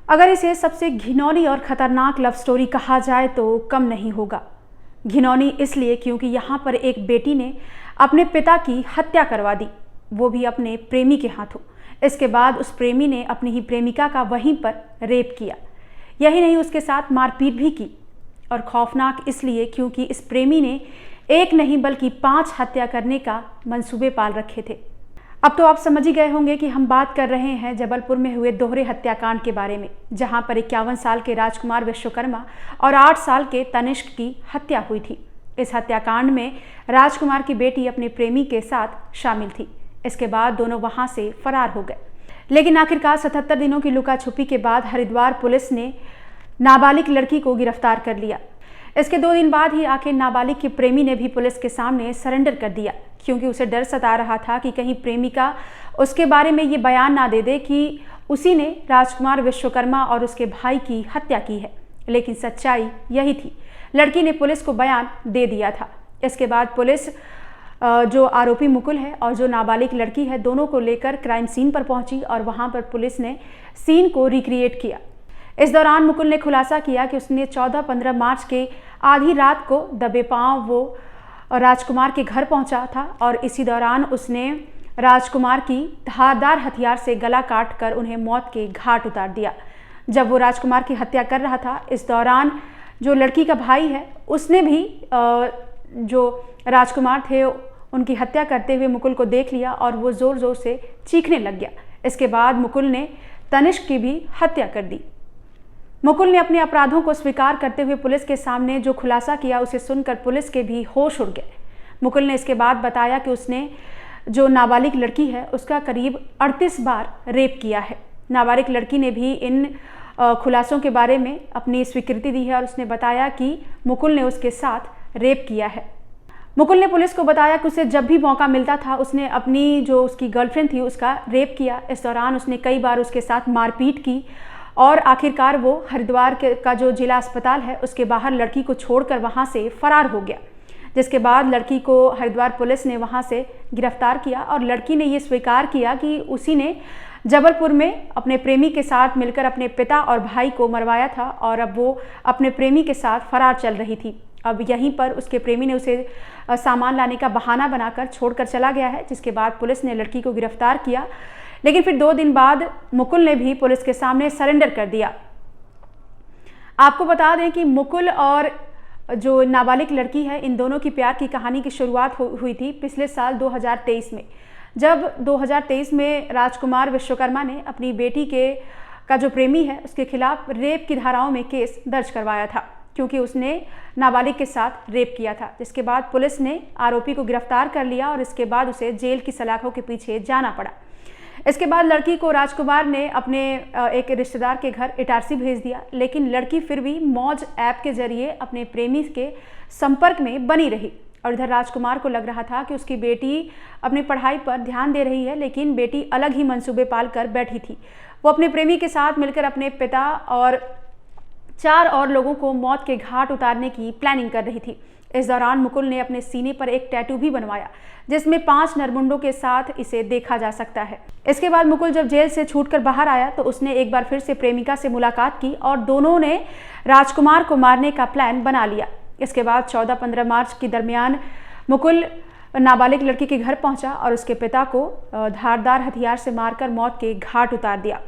अगर इसे सबसे घिनौनी और ख़तरनाक लव स्टोरी कहा जाए तो कम नहीं होगा। घिनौनी इसलिए क्योंकि यहाँ पर एक बेटी ने अपने पिता की हत्या करवा दी, वो भी अपने प्रेमी के हाथों। इसके बाद उस प्रेमी ने अपनी ही प्रेमिका का वहीं पर रेप किया। यही नहीं, उसके साथ मारपीट भी की। और खौफनाक इसलिए क्योंकि इस प्रेमी ने एक नहीं बल्कि 5 हत्या करने का मंसूबे पाल रखे थे। अब तो आप समझ ही गए होंगे कि हम बात कर रहे हैं जबलपुर में हुए दोहरे हत्याकांड के बारे में, जहां पर 51 साल के राजकुमार विश्वकर्मा और 8 साल के तनिष्क की हत्या हुई थी। इस हत्याकांड में राजकुमार की बेटी अपने प्रेमी के साथ शामिल थी। इसके बाद दोनों वहां से फरार हो गए, लेकिन आखिरकार 77 दिनों की लुका छुपी के बाद हरिद्वार पुलिस ने नाबालिग लड़की को गिरफ्तार कर लिया। इसके 2 दिन बाद ही आखिर नाबालिग के प्रेमी ने भी पुलिस के सामने सरेंडर कर दिया, क्योंकि उसे डर सता रहा था कि कहीं प्रेमिका उसके बारे में ये बयान ना दे दे कि उसी ने राजकुमार विश्वकर्मा और उसके भाई की हत्या की है। लेकिन सच्चाई यही थी, लड़की ने पुलिस को बयान दे दिया था। इसके बाद पुलिस जो आरोपी मुकुल है और जो नाबालिग लड़की है, दोनों को लेकर क्राइम सीन पर पहुंची और वहां पर पुलिस ने सीन को रिक्रिएट किया। इस दौरान मुकुल ने खुलासा किया कि उसने 14-15 मार्च के आधी रात को दबे पांव वो राजकुमार के घर पहुंचा था और इसी दौरान उसने राजकुमार की धारदार हथियार से गला काट कर उन्हें मौत के घाट उतार दिया। जब वो राजकुमार की हत्या कर रहा था, इस दौरान जो लड़की का भाई है उसने भी जो राजकुमार थे उनकी हत्या करते हुए मुकुल को देख लिया और वो ज़ोर ज़ोर से चीखने लग गया। इसके बाद मुकुल ने तनिष्क की भी हत्या कर दी। मुकुल ने अपने अपराधों को स्वीकार करते हुए पुलिस के सामने जो खुलासा किया, उसे सुनकर पुलिस के भी होश उड़ गए। मुकुल ने इसके बाद बताया कि उसने जो नाबालिग लड़की है उसका करीब 38 बार रेप किया है। नाबालिग लड़की ने भी इन खुलासों के बारे में अपनी स्वीकृति दी है और उसने बताया कि मुकुल ने उसके साथ रेप किया है। मुकुल ने पुलिस को बताया कि उसे जब भी मौका मिलता था उसने अपनी जो उसकी गर्लफ्रेंड थी उसका रेप किया। इस दौरान उसने कई बार उसके साथ मारपीट की और आखिरकार वो हरिद्वार का जो जिला अस्पताल है उसके बाहर लड़की को छोड़कर वहाँ से फरार हो गया। जिसके बाद लड़की को हरिद्वार पुलिस ने वहाँ से गिरफ्तार किया और लड़की ने ये स्वीकार किया कि उसी ने जबलपुर में अपने प्रेमी के साथ मिलकर अपने पिता और भाई को मरवाया था और अब वो अपने प्रेमी के साथ फरार चल रही थी। अब यहीं पर उसके प्रेमी ने उसे सामान लाने का बहाना बनाकर छोड़कर चला गया है, जिसके बाद पुलिस ने लड़की को गिरफ्तार किया। लेकिन फिर 2 दिन बाद मुकुल ने भी पुलिस के सामने सरेंडर कर दिया। आपको बता दें कि मुकुल और जो नाबालिग लड़की है, इन दोनों की प्यार की कहानी की शुरुआत हुई थी पिछले साल 2023 में, जब 2023 में राजकुमार विश्वकर्मा ने अपनी बेटी का जो प्रेमी है उसके खिलाफ रेप की धाराओं में केस दर्ज करवाया था, क्योंकि उसने नाबालिग के साथ रेप किया था। जिसके बाद पुलिस ने आरोपी को गिरफ्तार कर लिया और इसके बाद उसे जेल की सलाखों के पीछे जाना पड़ा। इसके बाद लड़की को राजकुमार ने अपने एक रिश्तेदार के घर इटारसी भेज दिया, लेकिन लड़की फिर भी मौज ऐप के जरिए अपने प्रेमी के संपर्क में बनी रही। और इधर राजकुमार को लग रहा था कि उसकी बेटी अपनी पढ़ाई पर ध्यान दे रही है, लेकिन बेटी अलग ही मंसूबे पाल कर बैठी थी। वो अपने प्रेमी के साथ मिलकर अपने पिता और 4 और लोगों को मौत के घाट उतारने की प्लानिंग कर रही थी। इस दौरान मुकुल ने अपने सीने पर एक टैटू भी बनवाया, जिसमें 5 नरमुंडों के साथ इसे देखा जा सकता है। इसके बाद मुकुल जब जेल से छूटकर बाहर आया तो उसने एक बार फिर से प्रेमिका से मुलाकात की और दोनों ने राजकुमार को मारने का प्लान बना लिया। इसके बाद 14-15 मार्च के दरमियान मुकुल नाबालिग लड़की के घर पहुंचा और उसके पिता को धारदार हथियार से मारकर मौत के घाट उतार दिया।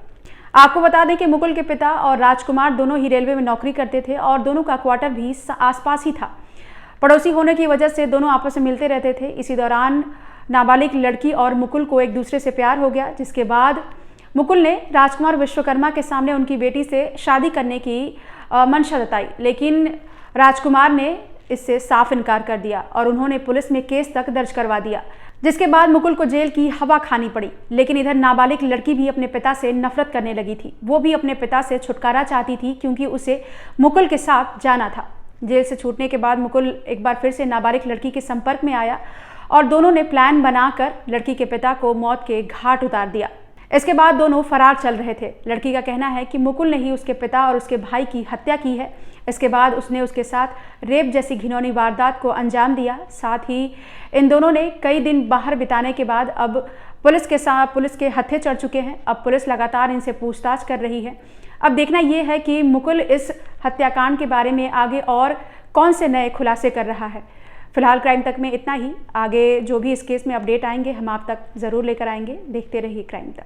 आपको बता दें कि मुकुल के पिता और राजकुमार दोनों ही रेलवे में नौकरी करते थे और दोनों का क्वार्टर भी आसपास ही था। पड़ोसी होने की वजह से दोनों आपस में मिलते रहते थे। इसी दौरान नाबालिग लड़की और मुकुल को एक दूसरे से प्यार हो गया, जिसके बाद मुकुल ने राजकुमार विश्वकर्मा के सामने उनकी बेटी से शादी करने की मंशा जताई, लेकिन राजकुमार ने इससे साफ इनकार कर दिया और उन्होंने पुलिस में केस तक दर्ज करवा दिया, जिसके बाद मुकुल को जेल की हवा खानी पड़ी। लेकिन इधर नाबालिग लड़की भी अपने पिता से नफरत करने लगी थी। वो भी अपने पिता से छुटकारा चाहती थी, क्योंकि उसे मुकुल के साथ जाना था। जेल से छूटने के बाद मुकुल एक बार फिर से नाबालिग लड़की के संपर्क में आया और दोनों ने प्लान बनाकर लड़की के पिता को मौत के घाट उतार दिया। इसके बाद दोनों फरार चल रहे थे। लड़की का कहना है कि मुकुल ने ही उसके पिता और उसके भाई की हत्या की है। इसके बाद उसने उसके साथ रेप जैसी घिनौनी वारदात को अंजाम दिया। साथ ही इन दोनों ने कई दिन बाहर बिताने के बाद अब पुलिस के हत्थे चढ़ चुके हैं। अब पुलिस लगातार इनसे पूछताछ कर रही है। अब देखना यह है कि मुकुल इस हत्याकांड के बारे में आगे और कौन से नए खुलासे कर रहा है। फिलहाल क्राइम तक में इतना ही। आगे जो भी इस केस में अपडेट आएंगे हम आप तक ज़रूर लेकर आएंगे। देखते रहिए क्राइम तक।